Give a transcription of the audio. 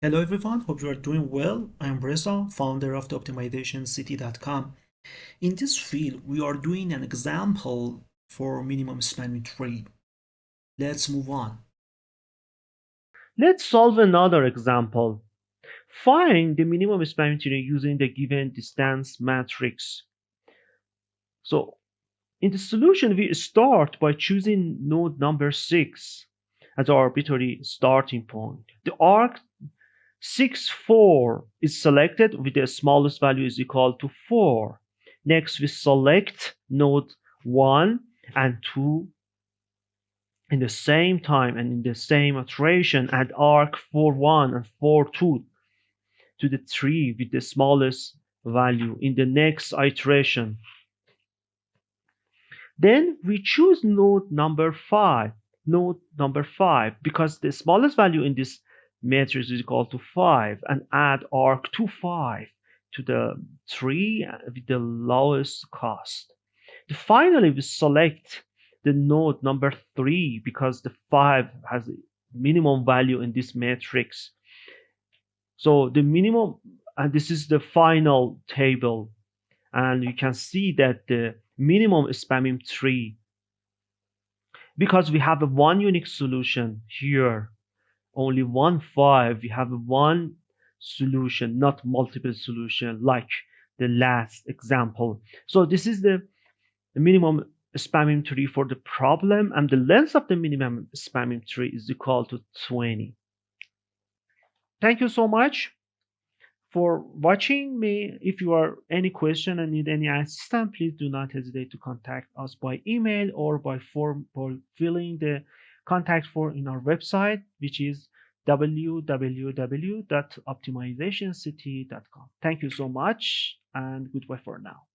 Hello everyone, hope you are doing well. I am Reza, founder of the optimizationcity.com. In this field, we are doing an example for minimum spanning tree. Let's move on. Let's solve another example. Find the minimum spanning tree using the given distance matrix. So in the solution, we start by choosing node number 6 as our arbitrary starting point. The arc 6, 4 is selected with the smallest value is equal to 4. Next, we select node 1 and 2 in the same time and in the same iteration, add arc 4, 1 and 4, 2 to the tree with the smallest value in the next iteration. Then we choose node number 5, because the smallest value in this matrix is equal to 5, and add arc to 5 to the tree with the lowest cost. Finally, we select the node number 3 because the 5 has a minimum value in this matrix. So the minimum, and this is the final table, and you can see that the minimum spamming tree, because we have a one unique solution here, only 1 5, we have one solution, not multiple solution like the last example. So this is the minimum spamming tree for the problem, and the length of the minimum spamming tree is equal to 20. Thank you so much for watching me. If you are any question and need any assistance, please do not hesitate to contact us by email or by form or filling the contact form in our website, which is www.optimizationcity.com. Thank you so much and goodbye for now.